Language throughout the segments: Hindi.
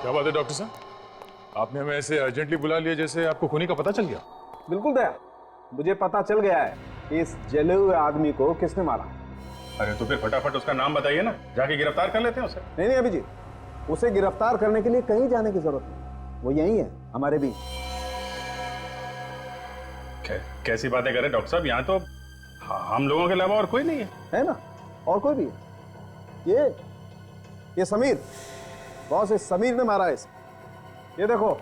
क्या बात है डॉक्टर साहब, आपने हमें ऐसे अर्जेंटली बुला लिया जैसे आपको खूनी का पता चल गया। बिल्कुल दया, मुझे पता चल गया है कि इस जले हुए आदमी को किसने मारा। अरे तो फिर फटाफट उसका नाम बताइए ना, जाके गिरफ्तार कर लेते हैं उसे। नहीं अभिजीत, उसे गिरफ्तार करने के लिए कहीं जाने की जरूरत नहीं, वो यही है हमारे बीच। कैसी बातें कर रहे डॉक्टर साहब, यहाँ तो हम लोगों के अलावा और कोई नहीं है ना? और कोई भी है? ये समीर, बॉस, इस समीर ने मारा है इसे। ये देखो,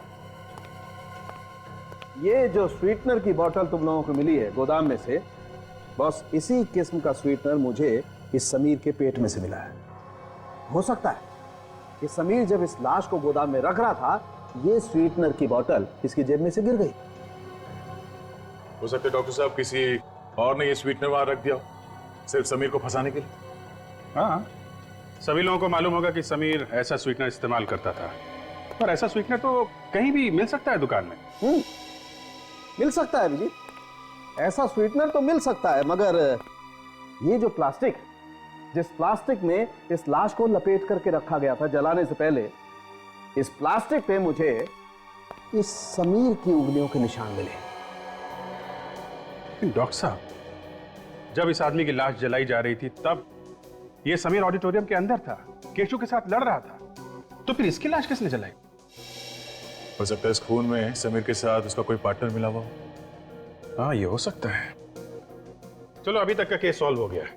ये जो स्वीटनर की बोतल तुम लोगों को मिली है गोदाम में से, बॉस इसी किस्म का स्वीटनर मुझे इस समीर के पेट में से मिला है। हो सकता है कि समीर जब इस लाश को गोदाम में रख रहा था, ये स्वीटनर की बोतल इसकी जेब में से गिर गई। हो सकता है डॉक्टर साहब किसी और ने ये स्वीटनर वहां रख दिया हो, सिर्फ समीर को फंसाने के लिए। हाँ, सभी लोगों को मालूम होगा कि समीर ऐसा स्वीटनर इस्तेमाल करता था, पर ऐसा स्वीटनर तो कहीं भी मिल सकता है दुकान में। मिल सकता है अभिजीत, ऐसा स्वीटनर तो मिल सकता है, मगर ये जो प्लास्टिक, जिस प्लास्टिक में इस लाश को लपेट करके रखा गया था जलाने से पहले, इस प्लास्टिक पे मुझे इस समीर की उंगलियों के निशान मिले। डॉक्टर साहब, जब इस आदमी की लाश जलाई जा रही थी तब ये समीर ऑडिटोरियम के अंदर था, केशु के साथ लड़ रहा था, तो फिर इसकी लाश किसने जलाई? हो सकता है इस खून में समीर के साथ उसका कोई पार्टनर मिला हुआ। हाँ, ये हो सकता है। चलो, अभी तक का केस सॉल्व हो गया है।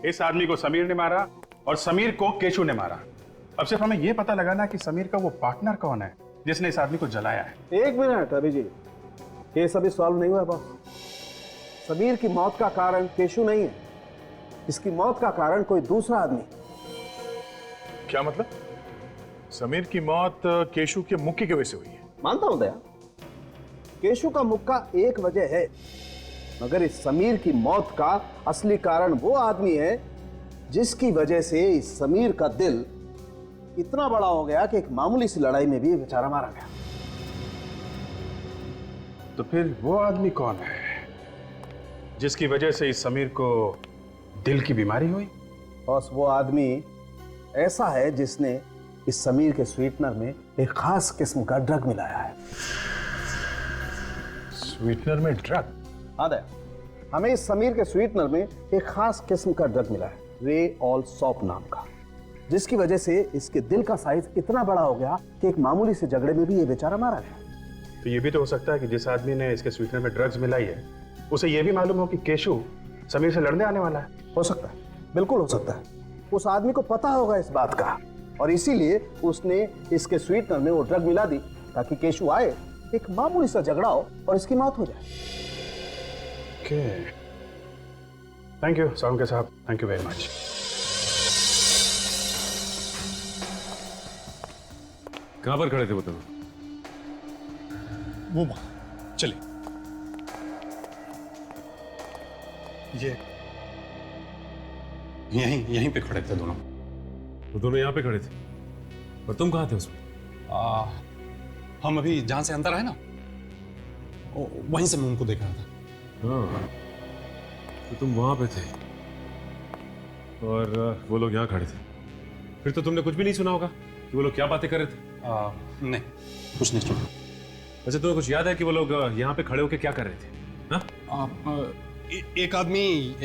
इस आदमी को समीर ने मारा और समीर को केशु ने मारा। अब सिर्फ हमें यह पता लगाना कि समीर का वो पार्टनर कौन है जिसने इस आदमी को जलाया है। एक मिनट अभिजीत, केस अभी सॉल्व नहीं हुआ बॉस। समीर की मौत का कारण केशु नहीं है, इसकी मौत का कारण कोई दूसरा आदमी। क्या मतलब? समीर की मौत केशु के मुक्के की वजह से हुई है? मानता हूं दया, केशु का मुक्का एक वजह है, मगर इस समीर की मौत का असली कारण वो आदमी है जिसकी वजह से इस समीर का दिल इतना बड़ा हो गया कि एक मामूली सी लड़ाई में भी बेचारा मारा गया। तो फिर वो आदमी कौन है जिसकी वजह से इस समीर को दिल की बीमारी हुई? बॉस, वो आदमी ऐसा है जिसने इस समीर के स्वीटनर में एक खास किस्म का ड्रग मिलाया है। स्वीटनर में ड्रग? हाँ दया, हमें इस समीर के स्वीटनर में एक खास किस्म का ड्रग मिला है, रे ऑल सॉप नाम का, जिसकी वजह से इसके दिल का साइज इतना बड़ा हो गया कि एक मामूली से झगड़े में भी ये बेचारा मारा गया। तो ये भी तो हो सकता है कि जिस आदमी ने इसके स्वीटनर में ड्रग्स मिलाई है उसे ये भी मालूम हो कि केशु समीर से लड़ने आने वाला है। हो सकता है, बिल्कुल हो सकता है। उस आदमी को पता होगा इस बात का, और इसीलिए उसने इसके स्वीटनर में वो ड्रग मिला दी ताकि केशु आए, एक मामूली सा झगड़ा हो और इसकी मौत हो जाए। थैंक यू सावंके साहब, थैंक यू वेरी मच। कहां पर खड़े थे वो तुम? वो वहां चले, ये यहीं पे खड़े थे दोनों। वो दोनों यहाँ पे खड़े थे और तुम कहाँ थे उसमें? हम अभी जहां से अंदर आए ना, वहीं से मैं उनको देख रहा था। हाँ, तो तुम वहां पे थे और वो लोग यहाँ खड़े थे। फिर तो तुमने कुछ भी नहीं सुना होगा कि वो लोग क्या बातें कर रहे थे? नहीं, कुछ नहीं सुना। वैसे तुम्हें कुछ याद है कि वो लोग यहाँ पे खड़े होके क्या कर रहे थे? हाँ? एक आदमी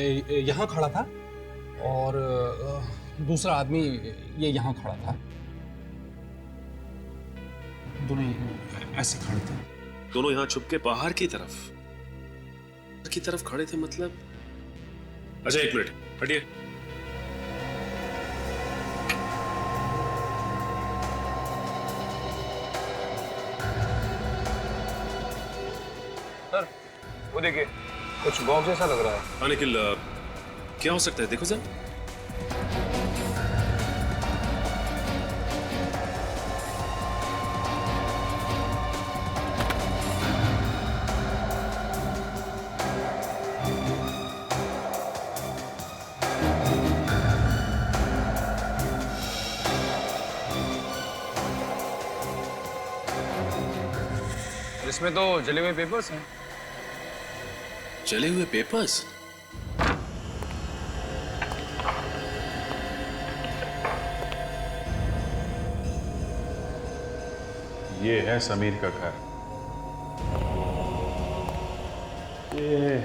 यहाँ खड़ा था और दूसरा आदमी ये यहाँ खड़ा था। दोनों ऐसे खड़े थे। दोनों यहाँ छुप के बाहर की तरफ खड़े थे मतलब? अच्छा, एक मिनट हटिए। सर, वो देखिए, कुछ बॉक्स जैसा लग रहा है। हाँ, निखिल, क्या हो सकता है? देखो जरा। इसमें तो जले हुए पेपर्स हैं। जले हुए पेपर्स? ये है समीर का घर। ये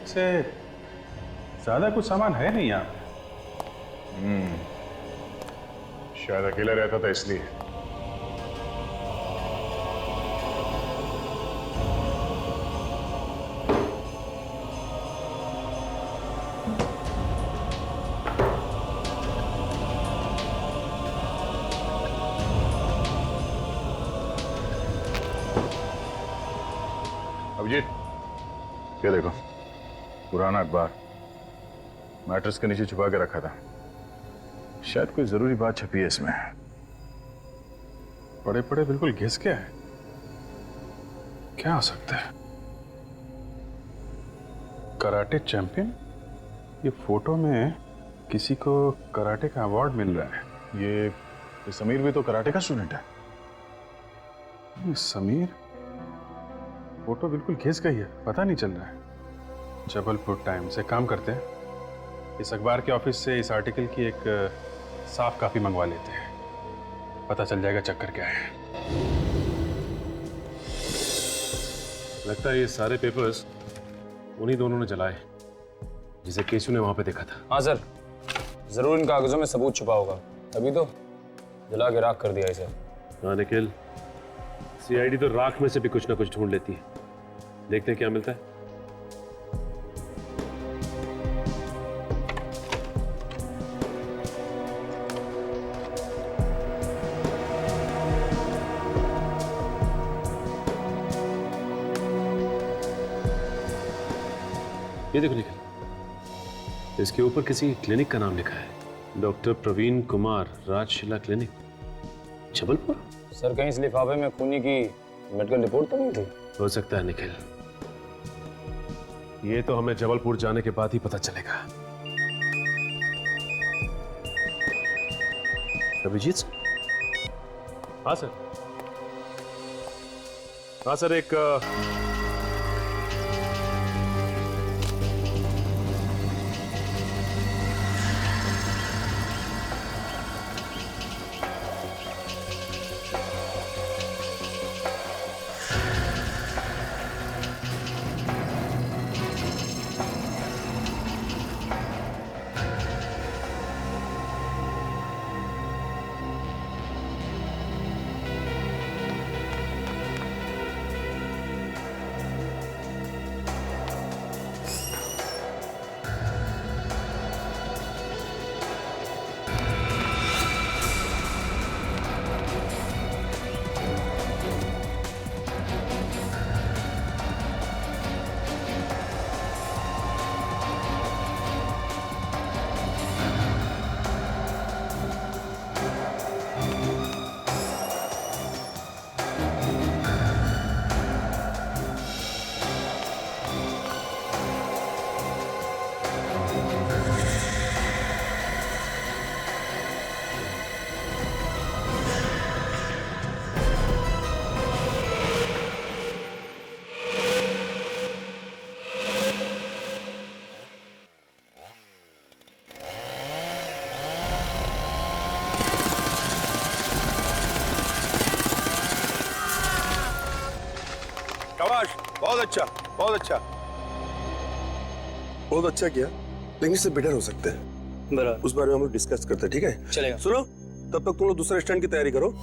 से ज्यादा कुछ सामान है नहीं यहाँ पे। शायद अकेला रहता था इसलिए। अभिजीत, ये देखो पुराना अखबार मैट्रेस के नीचे छुपा के रखा था। शायद कोई जरूरी बात छपी है इसमें। पड़े पड़े बिल्कुल घिस गया है। क्या हो सकता है? Karate champion? ये फोटो में किसी को कराटे का अवार्ड मिल रहा है। ये समीर भी तो कराटे का स्टूडेंट है। ये समीर? फोटो बिल्कुल घिस गई है, पता नहीं चल रहा है। जबलपुर टाइम्स से काम करते हैं। इस अखबार के ऑफिस से इस आर्टिकल की एक साफ कॉपी मंगवा लेते हैं, पता चल जाएगा चक्कर क्या है। लगता है ये सारे पेपर्स उन्हीं दोनों ने जलाए जिसे केशु ने वहां पे देखा था। हाँ सर, जरूर इन कागजों में सबूत छुपा होगा, तभी तो जला के राख कर दिया इसे। हाँ निखिल, सीआईडी तो राख में से भी कुछ ना कुछ ढूंढ लेती है। देखते हैं क्या मिलता है। ये देखो निखिल, इसके ऊपर किसी क्लिनिक का नाम लिखा है, doctor Praveen Kumar Rajshila clinic, Jabalpur. Sir कहीं इस लिफाफे में खूनी की मेडिकल रिपोर्ट तो नहीं थी? हो सकता है निखिल, ये तो हमें जबलपुर जाने के बाद ही पता चलेगा। अभिजीत? हाँ सर। हाँ सर, एक बहुत अच्छा, बहुत अच्छा, बहुत अच्छा किया, लेकिन इससे बेटर हो सकते हैं। बराबर, उस बारे में हम लोग डिस्कस करते हैं, ठीक है? चलेगा। सुनो, तब तक तुम लोग दूसरे स्टैंड की तैयारी करो।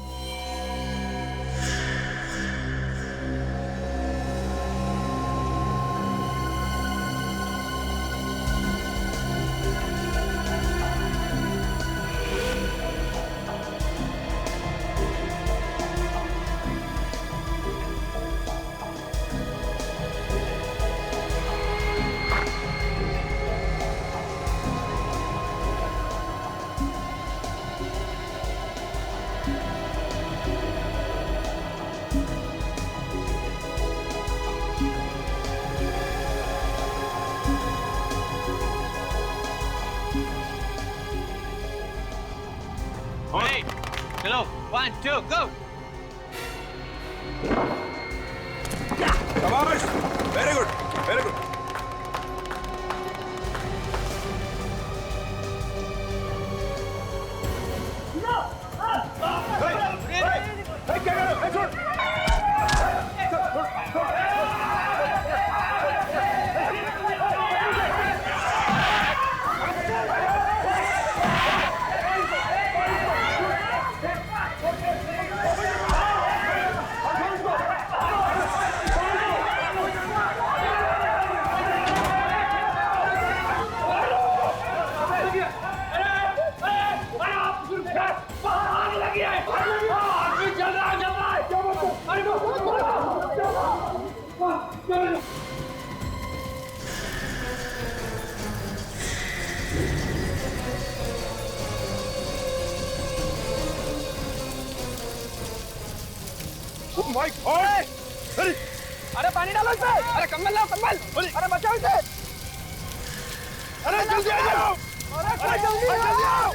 चलो 1 2 go। शाबाश, वेरी गुड, वेरी गुड। अरे पानी डालो इसमें। अरे कम्बल लाओ कम्बल। अरे बचाओ इसे। अरे जल्दी आ जाओ। अरे जल्दी आओ।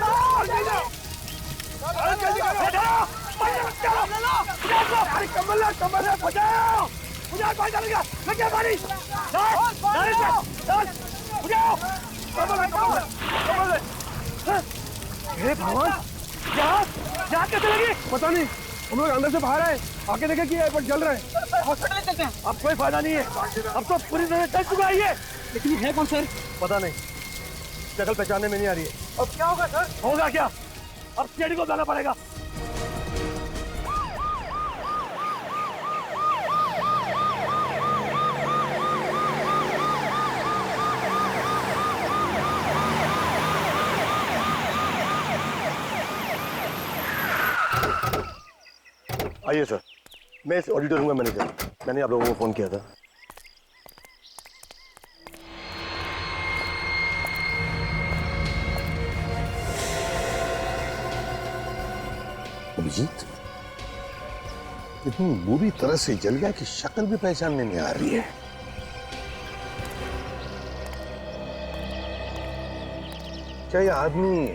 अरे जल्दी करो। अरे कम्बल लाओ बचाओ। मुझे कोई चलेगा। लगे पानी। बुझाओ। हे भगवान, यहाँ कैसे लगी? पता नहीं, हम लोग अंदर से बाहर आए, आके देखे कि एयरपोर्ट जल रहा है। हॉस्पिटल चलते हैं। अब कोई फायदा नहीं है, अब तो पूरी तरह जल चुका है ये। लेकिन ये है कौन सर? पता नहीं, शक्ल पहचानने में नहीं आ रही है। अब क्या होगा सर? होगा क्या? अब सीआईडी को जाना पड़ेगा। आइए सर, मैं इस ऑडिटोरियम का मैनेजर। मैंने आप लोगों को फोन किया था। अभिजीत इतनी बुरी तरह से जल गया कि शक्ल भी पहचानने में आ रही है। क्या ये आदमी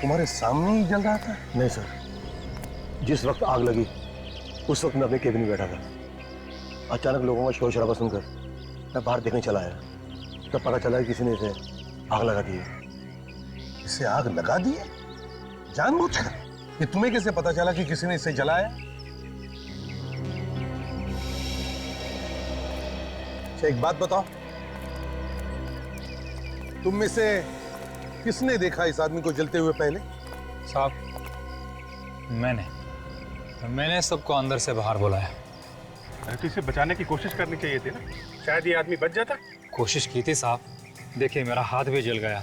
तुम्हारे सामने ही जल रहा था? नहीं सर, जिस वक्त आग लगी उस वक्त मैं अपने केबिन में बैठा था। अचानक लोगों का शोर शराबा सुनकर मैं बाहर देखने चला आया, तब पता चला कि किसी ने इसे आग लगा दी है। इसे आग लगा दी है जानबूझकर? ये तुम्हें कैसे पता चला कि किसी ने इसे जलाया? अच्छा एक बात बताओ, तुम में से किसने देखा इस आदमी को जलते हुए पहले? साहब मैंने सबको अंदर से बाहर बुलाया। अरे तो इसे बचाने की कोशिश करनी चाहिए थी ना, शायद ये आदमी बच जाता। कोशिश की थी साहब, देखिए मेरा हाथ भी जल गया,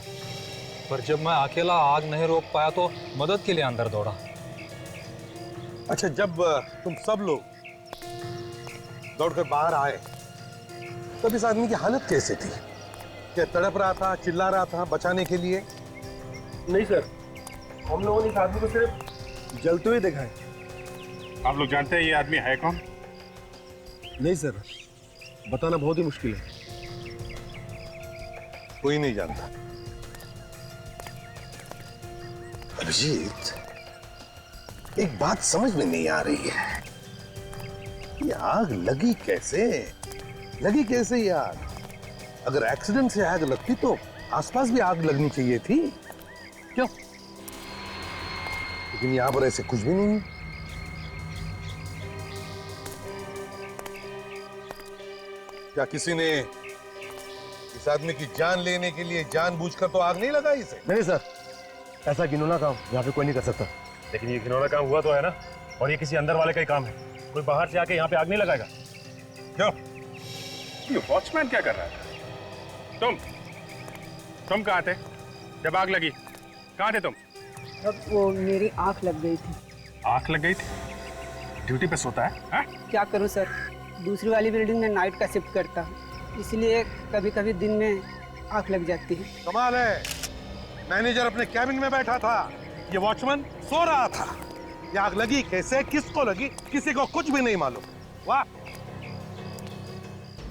पर जब मैं अकेला आग नहीं रोक पाया तो मदद के लिए अंदर दौड़ा। अच्छा जब तुम सब लोग दौड़कर बाहर आए तब इस आदमी की हालत कैसे थी? क्या तड़प रहा था, चिल्ला रहा था बचाने के लिए? नहीं सर, हम लोगों ने इस आदमी को सिर्फ जलते हुए देखा है। आप लोग जानते हैं ये आदमी है कौन? नहीं सर, बताना बहुत ही मुश्किल है। कोई नहीं जानता। अभिजीत, एक बात समझ में नहीं आ रही है, ये आग लगी कैसे? लगी कैसे ये आग? अगर एक्सीडेंट से आग लगती तो आसपास भी आग लगनी चाहिए थी, क्यों? लेकिन यहां पर ऐसे कुछ भी नहीं है। क्या किसी ने इस आदमी की जान लेने के लिए जानबूझकर तो आग नहीं लगाई इसे? नहीं सर, ऐसा घिनौना काम यहाँ पे कोई नहीं कर सकता। लेकिन ये घिनौना काम हुआ तो है ना, और ये किसी अंदर वाले का ही काम है। कोई बाहर से आके यहाँ पे आग नहीं लगाएगा। क्यों? ये वॉचमैन क्या कर रहा है? तुम कहाँ थे जब आग लगी? कहाँ थे तुम? अब वो मेरी आंख लग गई थी। आंख लग गई थी? ड्यूटी पे सोता है हा? क्या करूं सर, दूसरी वाली बिल्डिंग में नाइट का शिफ्ट करता हूं, इसलिए कभी कभी दिन में आंख लग जाती है। कमाल है, मैनेजर अपने कैबिन में बैठा था, ये वॉचमैन सो रहा था। ये आग लगी कैसे, किसको लगी, किसी को कुछ भी नहीं मालूम। वाह।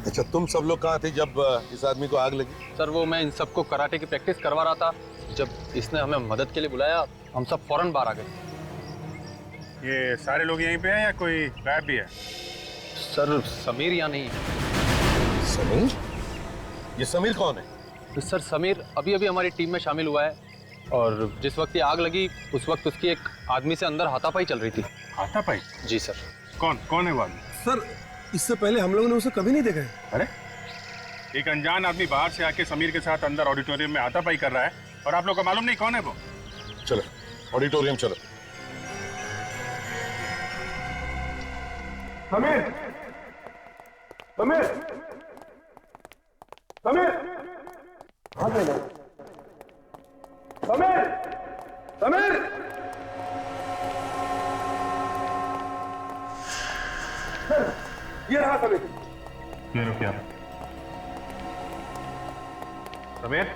अच्छा तुम सब लोग कहाँ थे जब इस आदमी को आग लगी? सर वो मैं इन सबको कराटे की प्रैक्टिस करवा रहा था, जब इसने हमें मदद के लिए बुलाया हम सब फौरन बाहर आ गए। ये सारे लोग यहीं पे हैं या कोई गायब भी है? सर समीर या नहीं? समीर? ये समीर कौन है? सर समीर अभी अभी हमारी टीम में शामिल हुआ है, और जिस वक्त ये आग लगी उस वक्त उसकी एक आदमी से अंदर हाथापाई चल रही थी। हाथापाई? जी सर। कौन है वो आदमी? सर इससे पहले हम लोगों ने उसे कभी नहीं देखा है। अरे एक अनजान आदमी बाहर से आके समीर के साथ अंदर ऑडिटोरियम में हाथापाई कर रहा है और आप लोग को मालूम नहीं कौन है वो? चलो ऑडिटोरियम चलो। समीर, समीर, समीर, हाथ में लो। समीर, समीर, ये रहा समीर। ये रुकिए आप। समीर,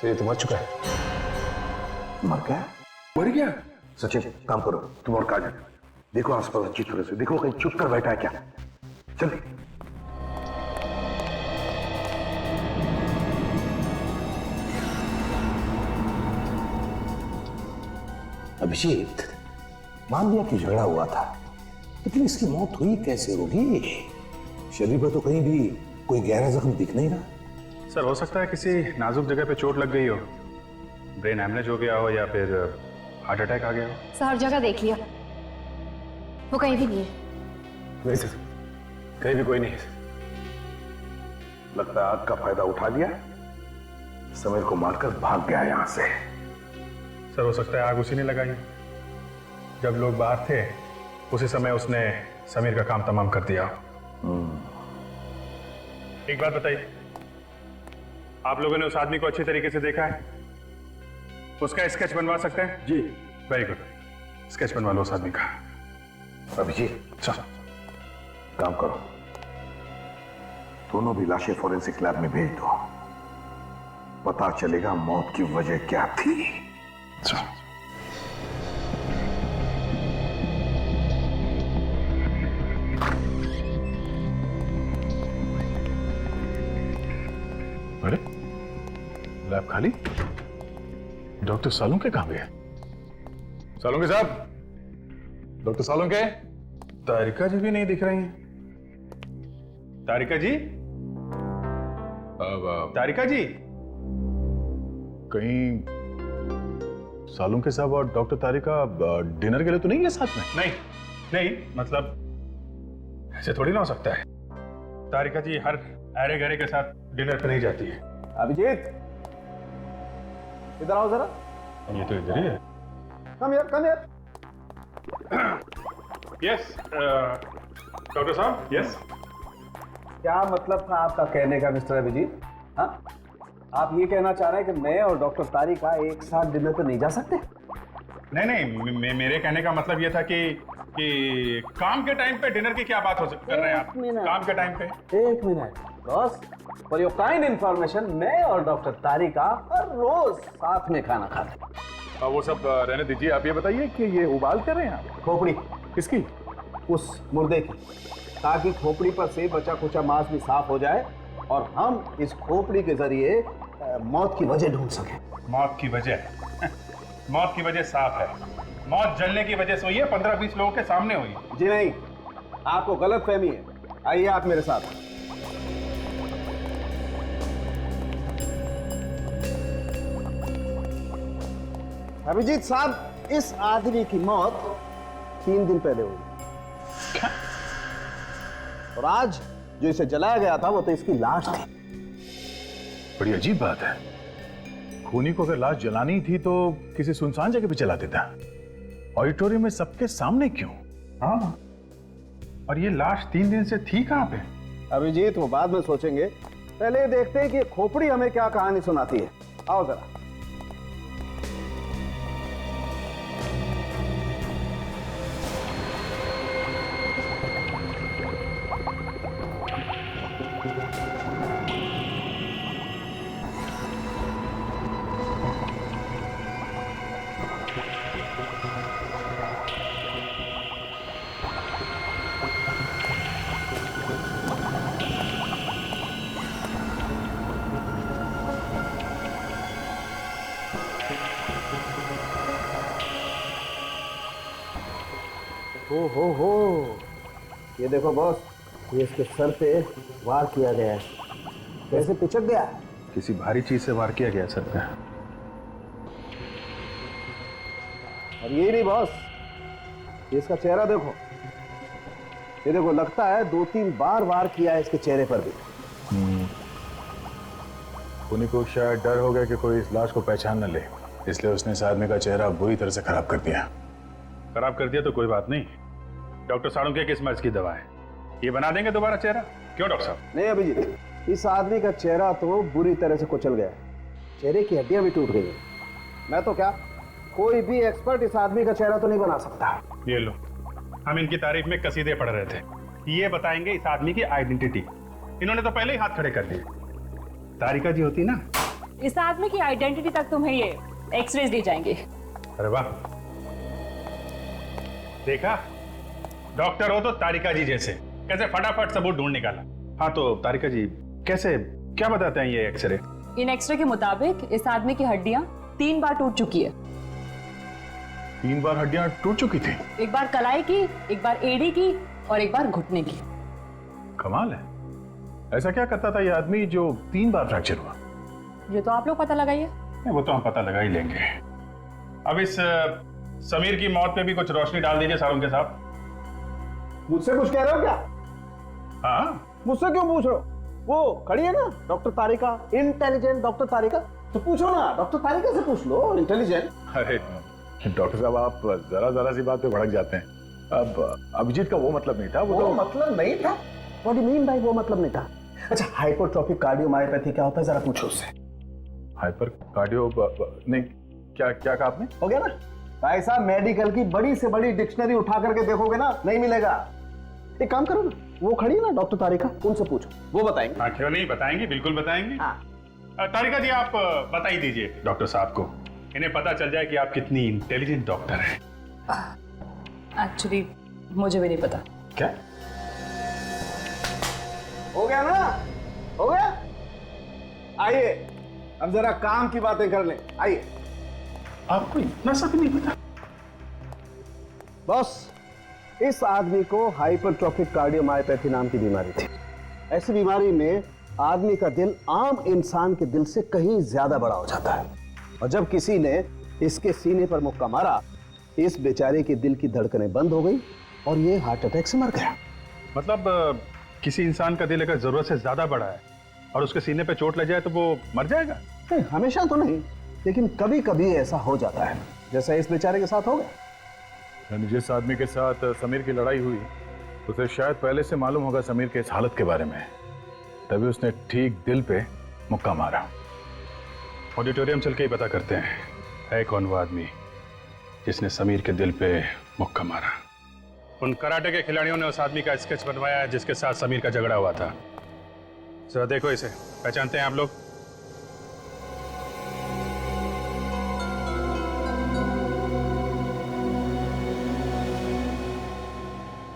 ये तो मर चुका है। मर गया? मर गया? सचिन काम करो, तुम और काजल देखो आसपास अच्छी तरह से देखो, कहीं छुप कर बैठा है क्या। चल अभिजीत, मान लिया कि झगड़ा हुआ था, लेकिन इसकी मौत हुई कैसे होगी? शरीर पर तो कहीं भी कोई गहरा जख्म दिख नहीं रहा। सर हो सकता है किसी नाजुक जगह पे चोट लग गई हो, ब्रेन हैमरेज हो गया हो या फिर हार्ट अटैक आ गया हो। सर हर जगह देख लिया, वो कहीं भी नहीं है। नहीं सर, कहीं भी कोई नहीं है। लगता है आग का फायदा उठा लिया, समीर को मारकर भाग गया यहां से। सर हो सकता है आग उसी ने लगाई, जब लोग बाहर थे उसी समय उसने समीर का काम तमाम कर दिया। एक बात बताइए, आप लोगों ने उस आदमी को अच्छी तरीके से देखा है? उसका स्केच बनवा सकते हैं? जी। वेरी गुड, स्केच बनवा लो उस आदमी का। अभिजीत चल काम करो, दोनों भी लाशें फॉरेंसिक लैब में भेज दो, पता चलेगा मौत की वजह क्या थी। अरे लैब खाली, डॉक्टर सालुंके कहां गए? सालुंके साहब, डॉक्टर सालुंके। तारिका जी भी नहीं दिख रही हैं। तारिका जी, तारिका जी, कहीं सालुंके साहब और डॉक्टर तारिका डिनर के लिए तो नहीं है साथ में? नहीं नहीं, मतलब ऐसे थोड़ी ना हो सकता है। तारिका जी हर अरे गहरे के साथ डिनर पे नहीं जाती है। अभिजीत इधर आओ जरा। ये तो इधर ही है। कम यार, कम यार। यस डॉक्टर साहब, यस। क्या मतलब था आपका कहने का मिस्टर अभिजीत? हाँ, आप ये कहना चाह रहे हैं कि मैं और डॉक्टर तारिका एक साथ डिनर पे नहीं जा सकते? नहीं नहीं, मेरे कहने का मतलब ये था कि काम के टाइम पे डिनर की क्या बात कर रहे हैं आप? काम के टाइम पे। एक minute boss, for your kind information, मैं और डॉक्टर तारिका हर रोज साथ में खाना खाते हैं। वो सब रहने दीजिए, आप ये बताइए कि ये उबाल कर रहे हैं आप? खोपड़ी किसकी? उस मुर्दे की, ताकि खोपड़ी पर से बचा कुचा मांस भी साफ हो जाए और हम इस खोपड़ी के जरिए मौत की वजह ढूंढ सकें। मौत की वजह? मौत की वजह साफ है, मौत जलने की वजह से हुई है, 15-20 लोगों के सामने हुई। जी नहीं, आपको गलत फहमी है। आइए आप मेरे साथ। अभिजीत साहब, इस आदमी की मौत 3 दिन पहले हुई और आज जो इसे जलाया गया था वो तो इसकी लाश थी। बड़ी अजीब बात है, खूनी को अगर लाश जलानी थी तो किसी सुनसान जगह पे जला देता, ऑडिटोरियम में सबके सामने क्यों? हाँ, और ये लाश 3 दिन से थी कहां पे? अभिजीत वो बाद में सोचेंगे, पहले देखते हैं कि खोपड़ी हमें क्या कहानी सुनाती है। आओ जरा। हो, ये देखो बॉस, ये इसके सर पे वार किया गया है। कैसे पिचक गया? किसी भारी चीज से वार किया गया सर पे। और ये नहीं बॉस, ये इसका चेहरा देखो, ये देखो, लगता है 2-3 बार वार किया है इसके चेहरे पर भी। खूनी को शायद डर हो गया कि कोई इस लाश को पहचान न ले, इसलिए उसने इस आदमी का चेहरा बुरी तरह से खराब कर दिया। खराब कर दिया तो कोई बात नहीं, डॉक्टर सालुंके किस मर्ज की दवा है, ये बना देंगे दोबारा चेहरा। क्यों डॉक्टर साहब? नहीं अभिजीत, इस आदमी का चेहरा तो बुरी तरह से कुचल गया है, चेहरे की हड्डियां भी टूट गई हैं। मैं तो क्या, कोई भी एक्सपर्ट इस आदमी का चेहरा तो नहीं बना सकता। ये लो, हम इनकी तारीफ में कसीदे पढ़ रहे थे। ये बताएंगे इस आदमी की आइडेंटिटी। इन्होंने तो पहले ही हाथ खड़े कर दिए। तारिका जी होती ना, इस आदमी की आइडेंटिटी तक तुम्हें ये एक्सरेज दी जाएंगे। अरे वाह, देखा, डॉक्टर हो तो तारिका जी जैसे, कैसे फटाफट सबूत ढूंढ निकाला। हाँ तो तारिका जी, कैसे, क्या बताते हैं ये एक्सरे? इन एक्सरे के मुताबिक इस आदमी की हड्डियां 3 बार टूट चुकी है। 3 बार हड्डियां टूट चुकी थी? एक बार कलाई की, एक बार एड़ी की और एक बार घुटने की। कमाल है, ऐसा क्या करता था ये आदमी जो 3 बार फ्रैक्चर हुआ? ये तो आप लोग पता लगाइए। वो तो हम पता लगा ही लेंगे। अब इस समीर की मौत पे भी कुछ रोशनी डाल दीजिए सारुण के साथ। मुझसे कुछ कह रहे हो क्या? हाँ, मुझसे क्यों पूछ रहे हो? वो खड़ी है ना डॉक्टर तारिका, इंटेलिजेंट डॉक्टर तारिका, तो पूछो ना, डॉक्टर तारिका से पूछ लो, इंटेलिजेंट। अरे डॉक्टर साहब, आप जरा सी बात पे भड़क जाते हैं। अब अभिजीत का वो मतलब नहीं था। वो तो मतलब नहीं था? What do you mean by वो मतलब नहीं था? अच्छा, हाइपोट्रोफिक कार्डियोमायोपैथी क्या होता है, जरा पूछो उससे। हाइपर कार्डियो नहीं, क्या क्या कहा आपने? हो गया ना भाई साहब, मेडिकल की बड़ी से बड़ी डिक्शनरी उठा करके देखोगे ना, नहीं मिलेगा। एक काम करो ना, वो खड़ी है ना डॉक्टर तारिका, उनसे पूछो, वो बताएंगे। हाँ, क्यों नहीं, बताएंगे, बिल्कुल बताएंगे। तारिका जी, आप बता ही दीजिए डॉक्टर साहब को, इन्हें पता चल जाए कि आप कितनी इंटेलिजेंट डॉक्टर हैं। एक्चुअली मुझे भी नहीं पता। क्या हो गया ना? हो गया? आइए अब जरा काम की बातें कर लें, आइए। आपको इतना सा भी नहीं पता? बॉस, इस आदमी को हाइपरट्रोफिक कार्डियोमायोपैथी नाम की बीमारी थी। ऐसी बीमारी में आदमी का दिल आम इंसान के दिल से कहीं ज्यादा बड़ा हो जाता है, और जब किसी ने इसके सीने पर मुक्का मारा, इस बेचारे के दिल की धड़कनें बंद हो गई और ये हार्ट अटैक से मर गया। मतलब किसी इंसान का दिल अगर जरूरत से ज्यादा बड़ा है और उसके सीने पे चोट लग जाए तो वो मर जाएगा? नहीं, हमेशा तो नहीं, लेकिन कभी कभी ऐसा हो जाता है, जैसा इस बेचारे के साथ हो गया। यानी जिस आदमी के साथ समीर की लड़ाई हुई, उसे शायद पहले से मालूम होगा समीर के इस हालत के बारे में, तभी उसने ठीक दिल पे मुक्का मारा। ऑडिटोरियम चल के ही पता करते हैं है कौन वो आदमी जिसने समीर के दिल पे मुक्का मारा। उन कराटे के खिलाड़ियों ने उस आदमी का स्केच बनवाया है जिसके साथ समीर का झगड़ा हुआ था। जरा देखो इसे, पहचानते हैं आप लोग?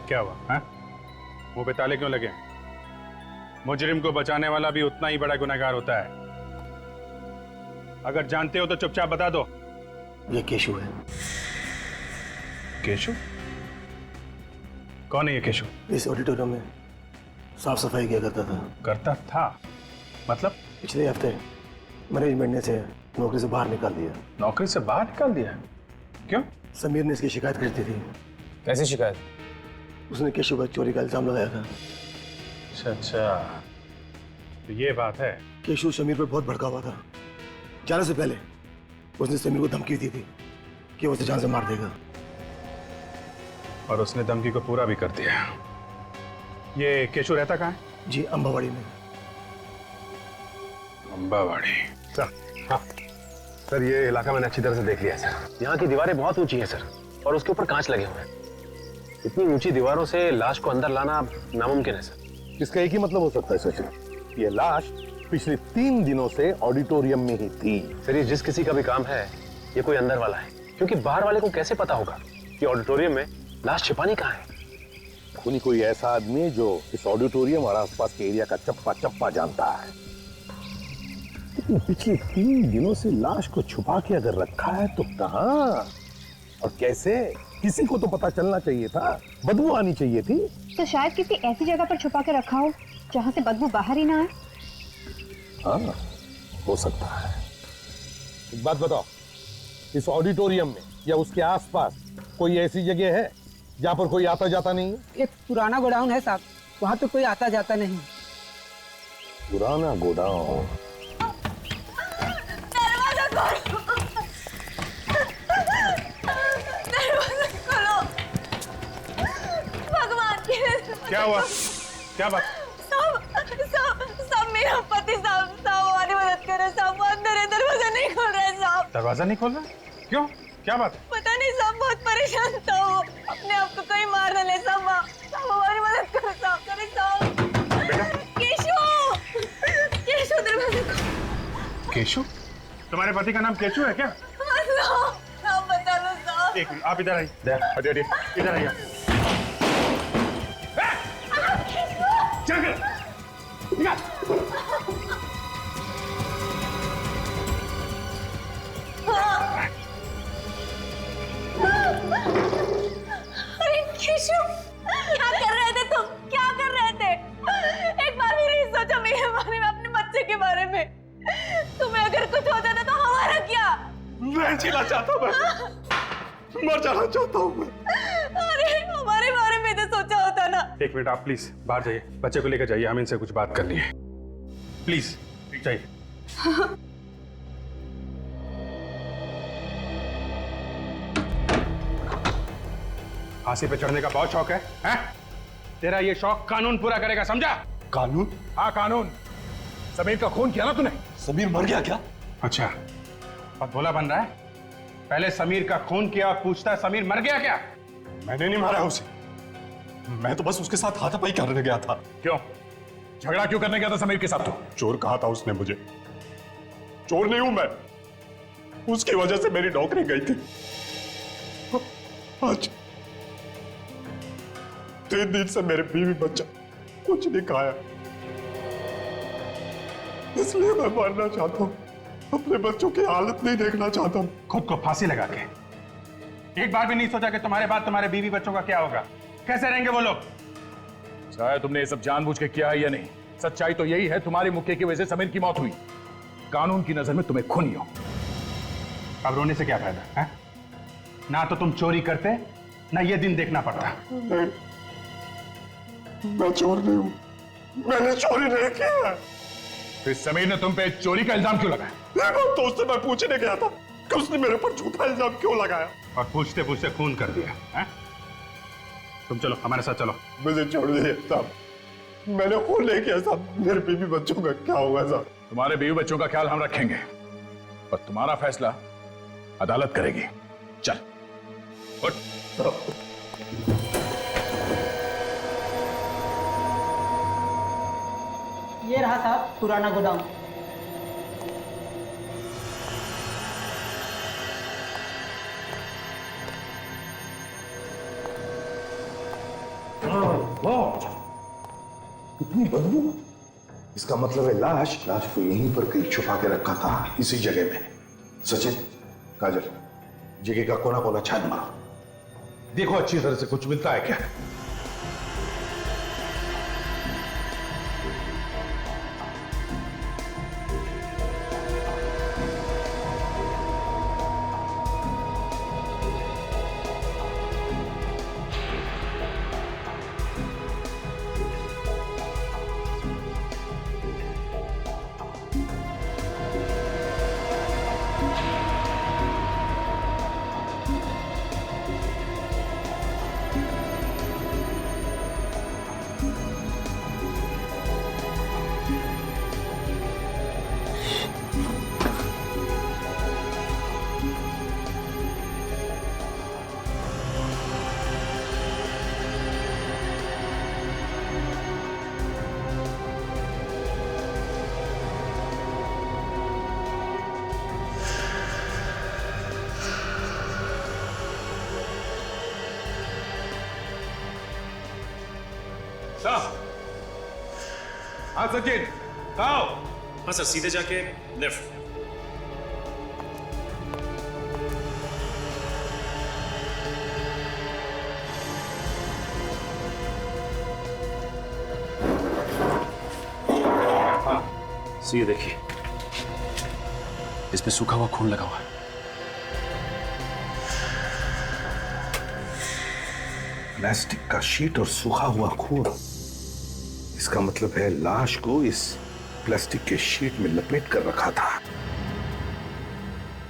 क्या हुआ? हाँ, मुंह पे ताले क्यों लगे? मुजरिम को बचाने वाला भी उतना ही बड़ा गुनहगार होता है। अगर जानते हो तो चुपचाप बता दो। ये केशु है। केशु? कौन है ये केशु? इस ऑडिटोरियम में साफ सफाई किया करता था। करता था मतलब? पिछले हफ्ते मैनेजमेंट ने इसे नौकरी से बाहर निकाल दिया। नौकरी से बाहर निकाल दिया? क्यों? समीर ने इसकी शिकायत कर दी थी। कैसी शिकायत? उसने केशु पर चोरी का इल्जाम लगाया था। अच्छा, तो ये बात है। केशु समीर पर बहुत भड़का हुआ था। जाने से पहले उसने समीर को धमकी दी थी कि वो उसे जान से मार देगा, और उसने धमकी को पूरा भी कर दिया। ये केशु रहता कहाँ है? जी, अंबावाड़ी में। अंबावाड़ी? हाँ सर, ये इलाका मैंने अच्छी तरह से देख लिया सर। यहाँ की दीवारें बहुत ऊंची हैं सर, और उसके ऊपर कांच लगे हुए हैं। इतनी ऊंची दीवारों से लाश को अंदर लाना नामुमकिन है सर। इसका एक ही मतलब हो सकता है सचिन, ये लाश पिछले 3 दिनों से ऑडिटोरियम में ही थी। सर, ये जिस किसी का भी काम है, ये कोई अंदर वाला है, क्योंकि बाहर वाले को कैसे पता होगा कि ऑडिटोरियम में लाश छिपानी कहाँ है? कोई ऐसा आदमी जो इस ऑडिटोरियम और आसपास के एरिया का चप्पा चप्पा जानता है। लेकिन पिछले 3 दिनों से लाश को छुपा के अगर रखा है तो कहाँ और कैसे? किसी को तो पता चलना चाहिए था, बदबू आनी चाहिए थी। तो शायद किसी ऐसी जगह पर छुपा के रखा हो जहाँ से बदबू बाहर ही ना आए। हाँ, हो सकता है। एक बात बताओ, इस ऑडिटोरियम में या उसके आसपास कोई ऐसी जगह है जहाँ पर कोई आता जाता नहीं है? एक पुराना गोडाउन है साहब, वहाँ तो कोई आता जाता नहीं। पुराना गोडाउन? दरवाजा खोलो, दरवाजा खोलो, भगवान की। क्या हुआ? क्या बात? साहब मेरा पति साहब हमारी मदद करे साहब, वो अंदर है, दरवाजा नहीं खोल रहे साहब। दरवाजा नहीं खोल रहा? क्यों? क्या बात? पता नहीं साहब, बहुत परेशान था वो, अपने आप को कहीं मार न ले साहब। साहब हमारी मदद करो साहब, करे साहब। केशु, केशु दरवाजे को। केशु? तुम्हारे पति का नाम केशु है क्या? साहब बता लो साहब। एक मिनट, आप इधर आइए। हटिए, इधर आइए। अरे केशु, क्या कर रहे थे तुम? क्या कर रहे थे? एक बार भी नहीं सोचा मेरे बारे में, अपने बच्चे के बारे में? तुम्हें अगर कुछ हो जाता तो हमारा क्या? मैं जीना चाहता हूँ, मैं मर जाना चाहता हूँ मैं। अरे हमारे बारे में तो सोचा होता ना। एक मिनट, आप प्लीज बाहर जाइए, बच्चे को लेकर जाइए, हमें इनसे कुछ बात करनी है। प्लीज जाइए। फांसी पे चढ़ने का बहुत शौक है, हैं? तेरा ये शौक कानून पूरा करेगा, समझा? कानून? हाँ कानून। समीर का खून किया ना तूने? समीर मर गया क्या? अच्छा, और भोला बन रहा है? पहले समीर का खून किया, पूछता है समीर मर गया क्या? मैंने नहीं मारा उसे, मैं तो बस उसके साथ हाथापाई करने गया था। क्यों? झगड़ा क्यों करने गया था समीर के साथ? तो चोर कहा था उसने मुझे। चोर नहीं हूं मैं, उसकी वजह से मेरी नौकरी गई थी। आज 3 दिन से मेरे बीवी बच्चा कुछ नहीं खाया, इसलिए मैं मरना चाहता हूं। अपने बच्चों की हालत नहीं देखना चाहता हूं। खुद को फांसी लगा के एक बार भी नहीं सोचा कि तुम्हारे बाद तुम्हारे बीवी बच्चों का क्या होगा? कैसे रहेंगे वो लोग? चाहे तुमने ये सब जानबूझ के किया है या नहीं, सच्चाई तो यही है, तुम्हारे मुक्के की वजह से समीर की मौत हुई। कानून की नजर में तुम्हें खूनी हो। अब रोने से क्या फायदा है? ना तो तुम चोरी करते, ना ये दिन देखना पड़ता। नहीं, मैं चोर नहीं हूं, मैंने चोरी नहीं किया। फिर समीर ने तुम पे चोरी का इल्जाम क्यों लगाया? तो उससे मैं पूछने गया था कि उसने मेरे ऊपर झूठा इल्जाम क्यों लगाया, और पूछते पूछते खून कर दिया है? तुम चलो हमारे साथ चलो। मुझे छोड़ दीजिए साहब, मैंने खून नहीं किया साहब। मेरे बीवी बच्चों का क्या होगा साहब? तुम्हारे बीवी बच्चों का ख्याल हम रखेंगे और तुम्हारा फैसला अदालत करेगी। चल उठ। ये रहा साहब पुराना गोदाम। कितनी बदबू! इसका मतलब है लाश को यहीं पर कहीं छुपा के रखा था, इसी जगह में। सचिन, काजल, जगह का कोना कोना छान मारो, देखो अच्छी तरह से कुछ मिलता है क्या। हाँ सचिन, आओ। हाँ सर, सीधे जाके लेफ्ट। हाँ, ये देखिए, इसमें सूखा हुआ खून लगा हुआ है। प्लास्टिक का शीट और सूखा हुआ खून, इसका मतलब है लाश को इस प्लास्टिक के शीट में लपेट कर रखा था।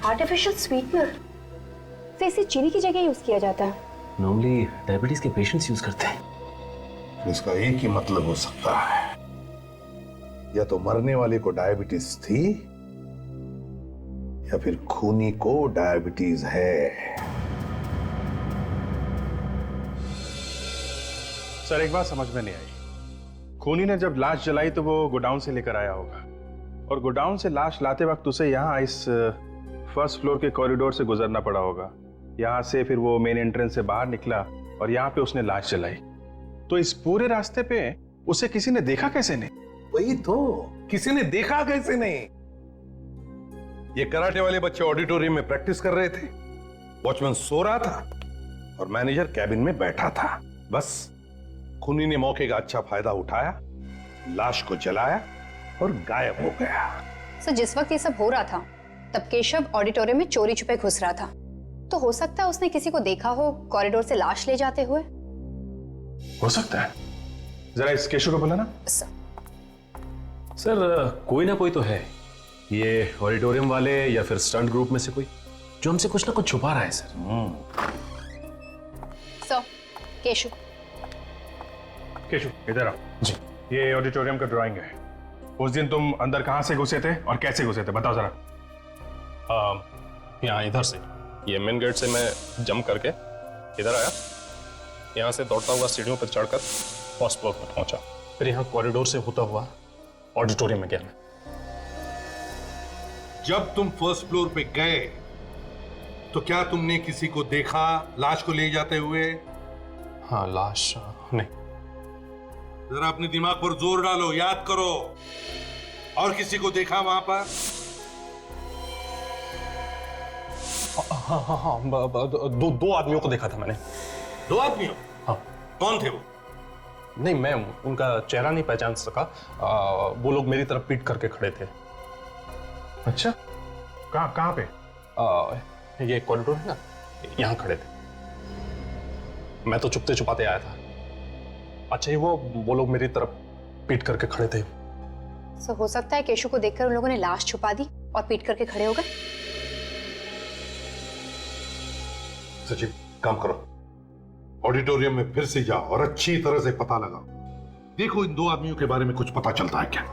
आर्टिफिशियल स्वीटनर तो इसे चीनी की जगह यूज किया जाता है। नॉर्मली डायबिटीज के पेशेंट्स यूज करते हैं। इसका एक ही मतलब हो सकता है, या तो मरने वाले को डायबिटीज थी या फिर खूनी को डायबिटीज है। सर एक बात समझ में नहीं आई, खूनी ने जब लाश जलाई तो वो गोडाउन से लेकर आया होगा, और गोडाउन से लाश लाते वक्त उसे यहाँ इस फर्स्ट फ्लोर के कॉरिडोर से गुजरना पड़ा होगा। यहाँ से फिर वो मेन एंट्रेंस से बाहर निकला और यहाँ पे उसने लाश जलाई। तो इस पूरे रास्ते पे उसे किसी ने देखा कैसे नहीं? वही तो, किसी ने देखा कैसे नहीं? ये कराटे वाले बच्चे ऑडिटोरियम में प्रैक्टिस कर रहे थे, वॉचमैन सो रहा था और मैनेजर कैबिन में बैठा था। बस खूनी ने मौके का अच्छा फायदा उठाया, लाश को जलाया और गायब हो गया। सर जिस वक्त ये सब हो रहा था तब केशव ऑडिटोरियम में चोरी छुपे घुस रहा था, तो हो सकता है उसने किसी को देखा हो कॉरिडोर से लाश ले जाते हुए। हो सकता है, जरा इस केशव को बोला ना। सर कोई ना कोई तो है, ये ऑडिटोरियम वाले या फिर स्टंट ग्रुप में से कोई, जो हमसे कुछ ना कुछ छुपा रहा है सर। सर केशव, केशव इधर आओ जी। ये ऑडिटोरियम का ड्राइंग है। उस दिन तुम अंदर कहां से घुसे थे और कैसे घुसे थे, बताओ जरा। यहाँ इधर से, ये मेन गेट से मैं जंप करके इधर आया, यहाँ से दौड़ता हुआ सीढ़ियों पर चढ़कर फर्स्ट फ्लोर पर पहुंचा, फिर यहाँ कॉरिडोर से होता हुआ ऑडिटोरियम में गया मैं। जब तुम फर्स्ट फ्लोर पे गए तो क्या तुमने किसी को देखा लाश को ले जाते हुए? हाँ लाश नहीं। जरा अपने दिमाग पर जोर डालो, याद करो। और किसी को देखा वहां पर? हाँ, दो आदमियों को देखा था मैंने। 2 आदमियों? हाँ। कौन थे वो? नहीं मैं उनका चेहरा नहीं पहचान सका, वो लोग मेरी तरफ पीट करके खड़े थे। अच्छा, कहाँ पे? ये कॉरिडोर है ना, यहाँ खड़े थे। मैं तो चुपते छुपाते आया था। अच्छा ये वो लोग मेरी तरफ पीट करके खड़े थे। सो हो सकता है केशव को देखकर उन लोगों ने लाश छुपा दी और पीट करके खड़े हो गए। सचिव काम करो, ऑडिटोरियम में फिर से जाओ और अच्छी तरह से पता लगाओ, देखो इन 2 आदमियों के बारे में कुछ पता चलता है क्या।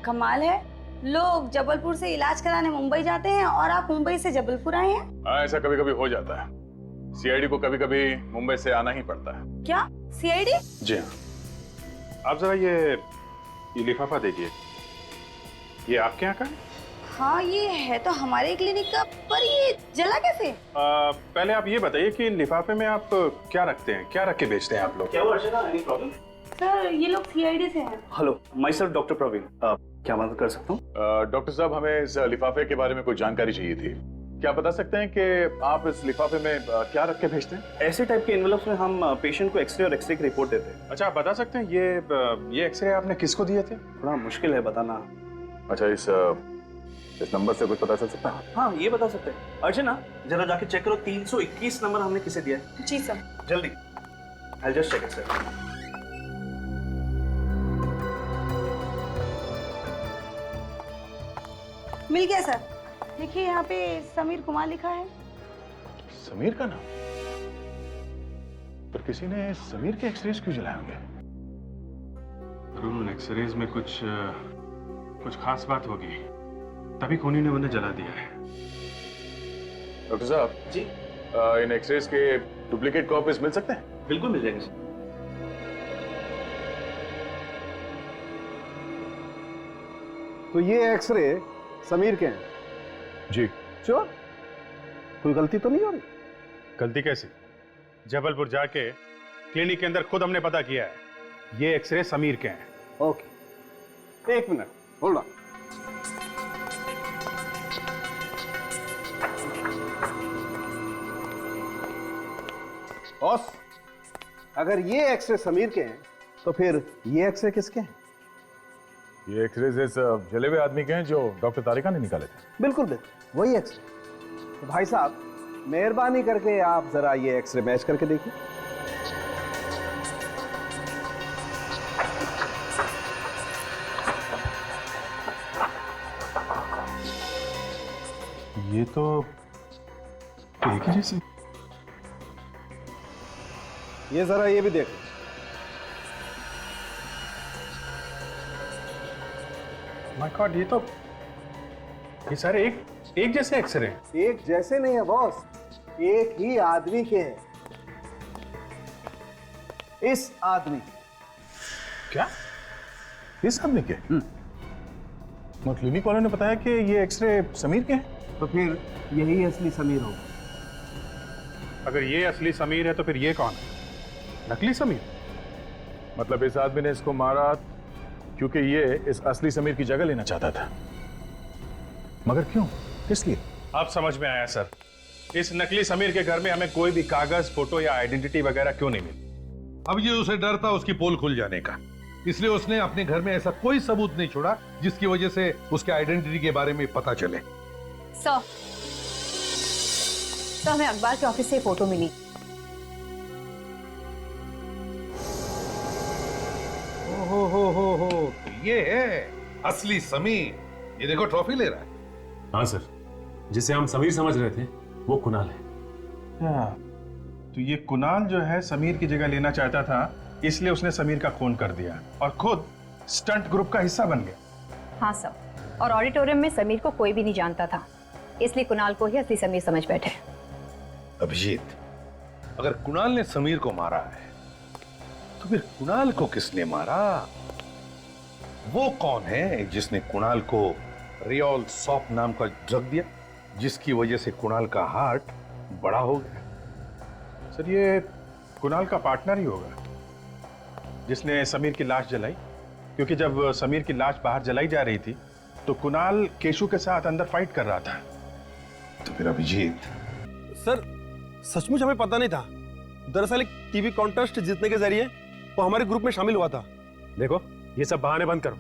कमाल है, लोग जबलपुर से इलाज कराने मुंबई जाते हैं और आप मुंबई से जबलपुर आए हैं। हाँ ऐसा कभी कभी हो जाता है, सीआईडी को कभी कभी मुंबई से आना ही पड़ता है। क्या सीआईडी? जी हाँ। आप जरा ये लिफाफा देखिए, ये आपके यहाँ का है? हाँ ये है तो हमारे क्लिनिक का, पर ये जला कैसे? पहले आप ये बताइए कि लिफाफे में आप क्या रखते हैं, क्या रख के बेचते हैं आप लोग? क्या हुआ अर्चना, एनी प्रॉब्लम? सर ये लोग सीआईडी से हैं। Hello, myself doctor Praveen, क्या मदद कर सकता हूँ? डॉक्टर साहब हमें इस लिफाफे के बारे में कुछ जानकारी चाहिए थी। क्या बता सकते हैं कि आप इस लिफाफे में क्या रख के भेजते हैं? ऐसे टाइप के एनवेलप्स में हम पेशेंट को एक्सरे और एक्सरे की रिपोर्ट देते हैं। अच्छा आप बता सकते हैं ये एक्सरे आपने किसको दिए थे? थोड़ा मुश्किल है बताना। अच्छा इस नंबर से कुछ पता चल सकता है? हाँ ये बता सकते हैं। अर्चना जरा जाके चेक करो 321 नंबर हमने किसे दिया है। जी सर। जल्दी, I just check it sir. मिल गया सर, देखिए यहाँ पे समीर कुमार लिखा है। समीर का नाम? पर किसी ने समीर के एक्सरेज क्यों जलाए होंगे? उन एक्सरेज में कुछ खास बात होगी, तभी खूनी ने उन्हें जला दिया है। डॉक्टर साहब जी, इन एक्सरेज के डुप्लीकेट कॉपीज मिल सकते हैं? बिल्कुल मिल जाएंगे। तो ये एक्सरे समीर के हैं? जी। श्योर? कोई गलती तो नहीं हो रही? गलती कैसी? जबलपुर जाके क्लिनिक के अंदर खुद हमने पता किया है, ये एक्सरे समीर के हैं। Okay, 1 minute hold on. Boss, अगर ये एक्सरे समीर के हैं तो फिर ये एक्सरे किसके हैं? ये एक्सरेज इस जले हुए आदमी के हैं जो डॉक्टर तारिका ने निकाले थे। बिल्कुल बिल्कुल वही एक्सरे। तो भाई साहब मेहरबानी करके आप जरा ये एक्सरे मैच करके देखिए। ये तो एक ही जैसे। ये जरा ये भी देख। माय गॉड, ये सारे एक जैसे एक्सरे। एक जैसे नहीं है बॉस, एक ही आदमी के हैं। इस आदमी क्या? इस आदमी के? और क्लिनिक वालों ने बताया कि ये एक्सरे समीर के हैं। तो फिर यही असली समीर होगा। अगर ये असली समीर है तो फिर ये कौन है? नकली समीर? मतलब इस आदमी ने इसको मारा क्योंकि ये इस असली समीर की जगह लेना चाहता था। मगर क्यों, किस लिए? अब समझ में आया सर। इस नकली समीर के घर में हमें कोई भी कागज, फोटो या आइडेंटिटी वगैरह क्यों नहीं मिली? अब ये उसे डर था उसकी पोल खुल जाने का, इसलिए उसने अपने घर में ऐसा कोई सबूत नहीं छोड़ा जिसकी वजह से उसके आइडेंटिटी के बारे में पता चले। सर, हमें अखबार के ऑफिस से फोटो मिली। हो तो ये है असली समीर। ये देखो ट्रॉफी ले रहा है। हाँ सर, जिसे हम समीर समझ रहे थे वो कुणाल है। क्या? तो ये कुणाल जो है समीर की जगह लेना चाहता था, इसलिए उसने समीर का खून कर दिया और खुद स्टंट ग्रुप का हिस्सा बन गया। हाँ सर, और ऑडिटोरियम में समीर को कोई भी नहीं जानता था, इसलिए कुणाल को ही असली समीर समझ बैठे। अभिजीत, अगर कुणाल ने समीर को मारा है तो फिर कुणाल को किसने मारा? वो कौन है जिसने कुणाल को रियोल सॉप नाम का ड्रग दिया, जिसकी वजह से कुणाल का हार्ट बड़ा हो गया? सर, ये कुणाल का पार्टनर ही होगा जिसने समीर की लाश जलाई, क्योंकि जब समीर की लाश बाहर जलाई जा रही थी तो कुणाल केशु के साथ अंदर फाइट कर रहा था। तो फिर अभिजीत, सर सचमुच हमें पता नहीं था। दरअसल एक टीवी कॉन्टेस्ट जीतने के जरिए वो हमारे ग्रुप में शामिल हुआ था। देखो, ये सब बहाने बंद करो।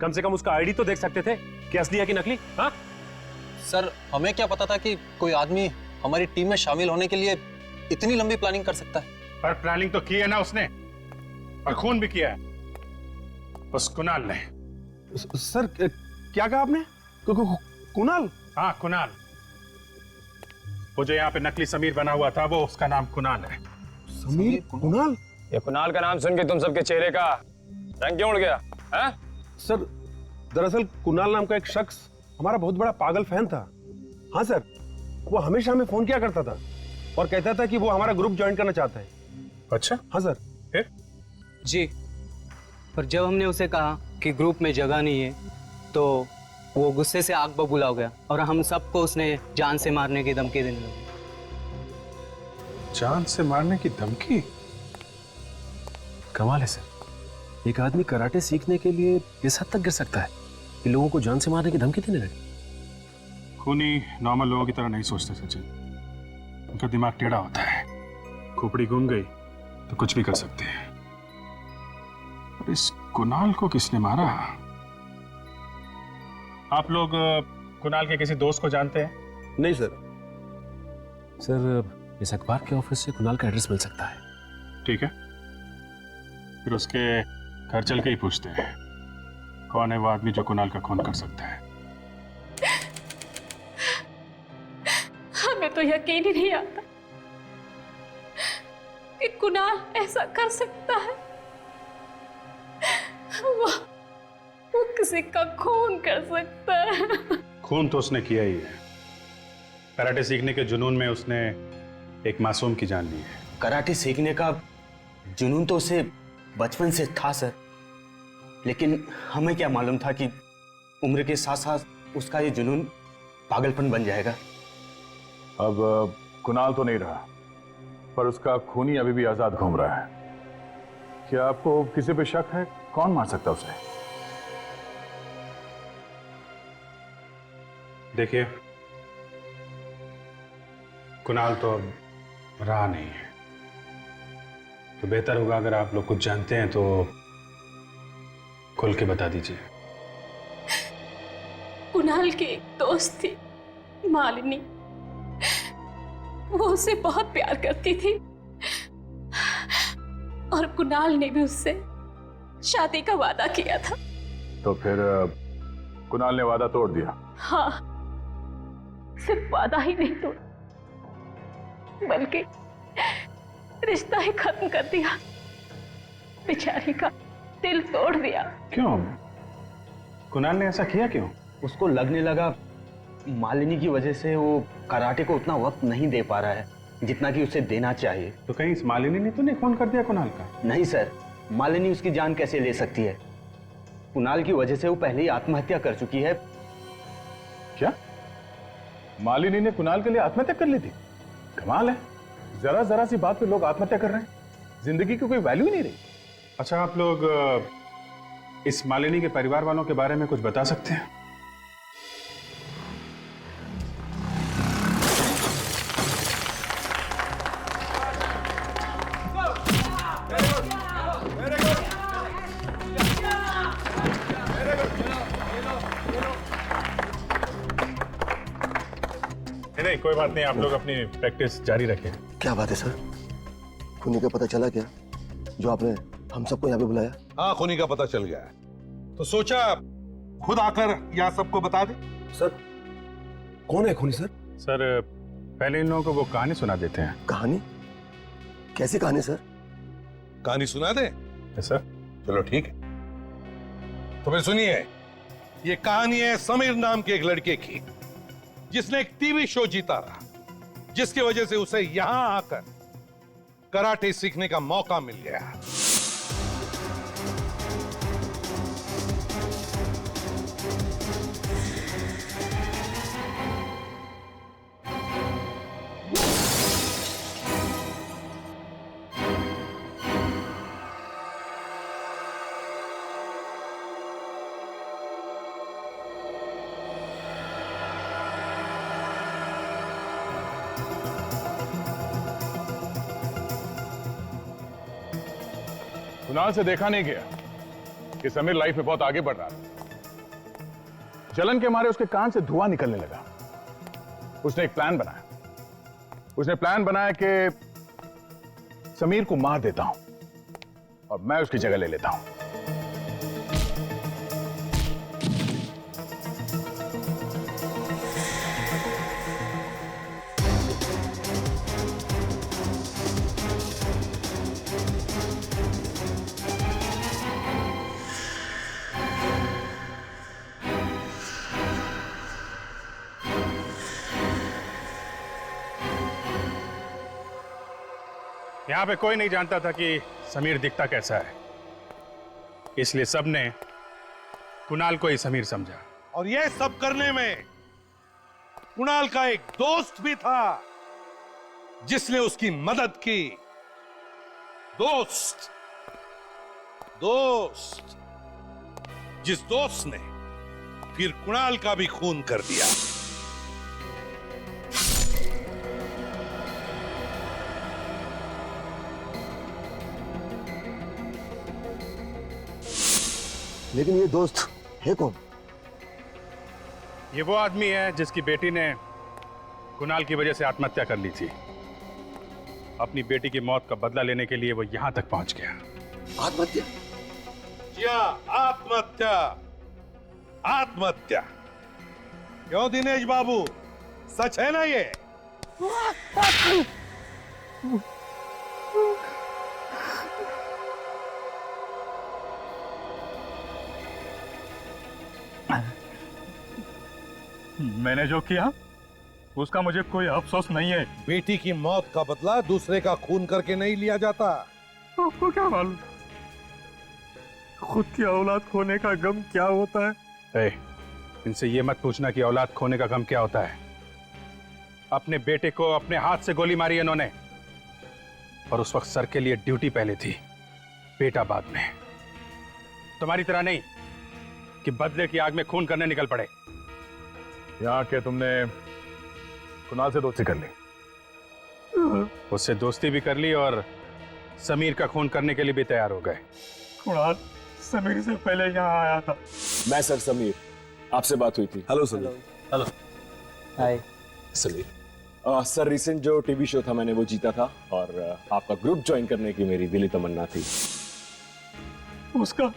कम से कम उसका आईडी तो देख सकते थे कि असली है कि नकली। हाँ सर, हमें क्या पता था कि कोई आदमी हमारी टीम में शामिल होने के लिए इतनी लंबी प्लानिंग कर सकता है। पर प्लानिंग तो की है ना उसने, और खून भी किया है उस कुणाल ने। सर क्या कहा आपने? कुणाल? हाँ, कुणाल। वो जो यहाँ पे नकली समीर बना हुआ था, वो उसका नाम कुणाल है। समीर? कुणाल? ये कुणाल का नाम सुन के तुम सबके चेहरे का रंग क्यों उड़ गया? है? सर दरअसल कुणाल नाम का एक शख्स हमारा बहुत बड़ा पागल फैन था। हाँ सर, वो हमेशा हमें फोन किया करता था और कहता था कि वो हमारा ग्रुप ज्वाइन करना चाहता है। अच्छा? हाँ सर। फिर? जी, पर जब हमने उसे कहा कि ग्रुप में जगह नहीं है तो वो गुस्से से आग बबूला हो गया और हम सबको उसने जान से मारने की धमकी देने लगा। जान से मारने की धमकी? कमाल है सर, एक आदमी कराटे सीखने के लिए इस हद तक गिर सकता है कि लोगों को जान से मारने की धमकी देने लगे। खूनी नॉर्मल लोगों की तरह नहीं सोचते सचिन, उनका दिमाग टेढ़ा होता है। खोपड़ी घूम गई तो कुछ भी कर सकते हैं। और इस कुणाल को किसने मारा? आप लोग कुणाल के किसी दोस्त को जानते हैं? नहीं सर। सर, इस अखबार के ऑफिस से कुणाल का एड्रेस मिल सकता है। ठीक है, फिर उसके घर चल के ही पूछते हैं कौन है वो आदमी जो कुणाल का खून कर सकता है। हमें तो यकीन ही नहीं आता कि कुणाल ऐसा कर सकता है। वो किसी का खून कर सकता है। खून तो उसने किया ही है। कराटे सीखने के जुनून में उसने एक मासूम की जान ली है। कराटे सीखने का जुनून तो उसे बचपन से था सर, लेकिन हमें क्या मालूम था कि उम्र के साथ साथ उसका ये जुनून पागलपन बन जाएगा। अब कुणाल तो नहीं रहा, पर उसका खूनी अभी भी आजाद घूम रहा है। क्या आपको किसी पे शक है? कौन मार सकता उसे? देखिए, कुणाल तो अब रहा नहीं है, तो बेहतर होगा अगर आप लोग कुछ जानते हैं तो खुल के बता दीजिए। कुणाल की एक दोस्त थी, मालिनी। वो उसे बहुत प्यार करती थी और कुणाल ने भी उससे शादी का वादा किया था। तो फिर कुणाल ने वादा तोड़ दिया? हाँ, सिर्फ वादा ही नहीं तोड़ा, बल्कि रिश्ता ही खत्म कर दिया। बेचारी का दिल तोड़ दिया। क्यों? कुणाल ने ऐसा किया क्यों? उसको लगने लगा मालिनी की वजह से वो कराटे को उतना वक्त नहीं दे पा रहा है जितना कि उसे देना चाहिए। तो कहीं इस मालिनी ने तो नहीं खून कर दिया कुणाल का? नहीं सर, मालिनी उसकी जान कैसे ले सकती है? कुणाल की वजह से वो पहले ही आत्महत्या कर चुकी है। क्या मालिनी ने कुणाल के लिए आत्महत्या कर ली थी? कमाल है, जरा जरा सी बात पे लोग आत्महत्या कर रहे हैं। जिंदगी की कोई वैल्यू ही नहीं रही। अच्छा, आप लोग इस मालिनी के परिवार वालों के बारे में कुछ बता सकते हैं? नहीं, कोई बात नहीं, आप लोग अपनी प्रैक्टिस जारी रखें। क्या बात है सर? खूनी का पता चला क्या जो आपने हम सबको यहाँ पे बुलाया? हाँ, खूनी का पता चल गया है, तो सोचा खुद आकर यहाँ सबको बता दे। सर कौन है खूनी सर? सर पहले इन लोगों को वो कहानी सुना देते हैं। कहानी? कैसी कहानी सर? कहानी सुना दे सर? चलो ठीक है, तो फिर सुनिए। ये कहानी है समीर नाम के एक लड़के की, जिसने एक टीवी शो जीता रहा, जिसकी वजह से उसे यहां आकर कराटे सीखने का मौका मिल गया। कुणाल से देखा नहीं गया कि समीर लाइफ में बहुत आगे बढ़ रहा था। जलन के मारे उसके कान से धुआं निकलने लगा। उसने एक प्लान बनाया। उसने प्लान बनाया कि समीर को मार देता हूं और मैं उसकी जगह ले लेता हूं। यहां पे कोई नहीं जानता था कि समीर दिखता कैसा है, इसलिए सबने कुणाल को ही समीर समझा। और यह सब करने में कुणाल का एक दोस्त भी था जिसने उसकी मदद की। दोस्त जिस दोस्त ने फिर कुणाल का भी खून कर दिया। लेकिन ये दोस्त है कौन? ये वो आदमी है जिसकी बेटी ने कुणाल की वजह से आत्महत्या कर ली थी। अपनी बेटी की मौत का बदला लेने के लिए वो यहां तक पहुंच गया। आत्महत्या? क्या आत्महत्या? आत्महत्या क्यों दिनेश बाबू, सच है ना ये? मैंने जो किया उसका मुझे कोई अफसोस नहीं है। बेटी की मौत का बदला दूसरे का खून करके नहीं लिया जाता। आपको क्या मालूम खुद की औलाद खोने का गम क्या होता है? इनसे ये मत पूछना कि औलाद खोने का गम क्या होता है। अपने बेटे को अपने हाथ से गोली मारी इन्होंने, और उस वक्त सर के लिए ड्यूटी पहले थी, बेटा बाद में। तुम्हारी तरह नहीं कि बदले की आग में खून करने निकल पड़े। यहां के तुमने कुणाल से दोस्ती कर ली? उससे दोस्ती भी कर ली और समीर का खून करने के लिए भी तैयार हो गए। कुणाल समीर से पहले यहाँ आया था। मैं सर समीर, आपसे बात हुई थी। हेलो समीर। हेलो। हाय समीर। सर रिसेंट जो टीवी शो था मैंने वो जीता था और आपका ग्रुप ज्वाइन करने की मेरी दिली तमन्ना थी। उसका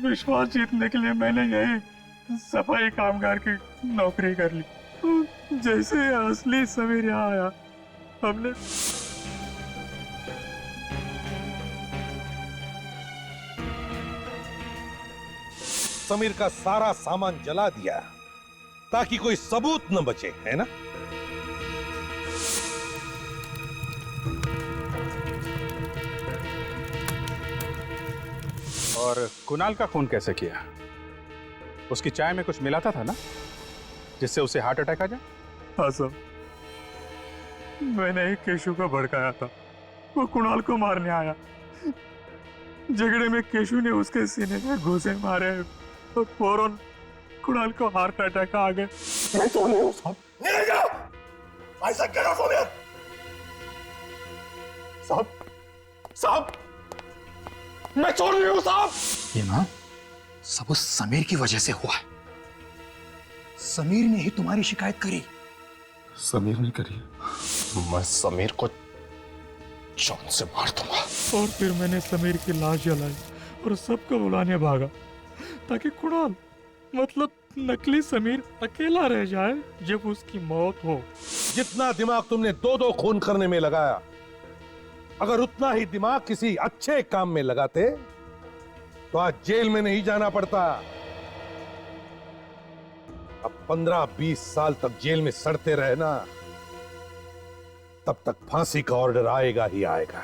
विश्वास जीतने के लिए मैंने यही सफाई कामगार की नौकरी कर ली। जैसे असली समीर यहाँ आया, हमने समीर का सारा सामान जला दिया ताकि कोई सबूत न बचे, है ना? और कुणाल का खून कैसे किया? उसकी चाय में कुछ मिलाता था ना, जिससे उसे हार्ट अटैक आ जाए? हाँ सर, मैंने एक केशु को भड़काया था, वो कुणाल को मारने आया। झगड़े में केशु ने उसके सीने में घूंसे मारे और फौरन कुणाल को हार्ट अटैक आ गया। मैं तो नहीं हूँ साहब। नहीं जाओ, ऐसा क्या सोनिया? साहब, साहब, मैं चोर नहीं हूँ साहब। ये ना सब उस समीर की वजह से हुआ है। समीर ने ही तुम्हारी शिकायत करी। समीर ने करी? मैं समीर को जान से मार दूंगा। और फिर मैंने समीर की लाश जलाई और सबको बुलाने भागा ताकि कुणाल, मतलब नकली समीर, अकेला रह जाए जब उसकी मौत हो। जितना दिमाग तुमने दो खून करने में लगाया, अगर उतना ही दिमाग किसी अच्छे काम में लगाते तो आज जेल में नहीं जाना पड़ता। अब 15-20 साल तक जेल में सड़ते रहना, तब तक फांसी का ऑर्डर आएगा ही आएगा।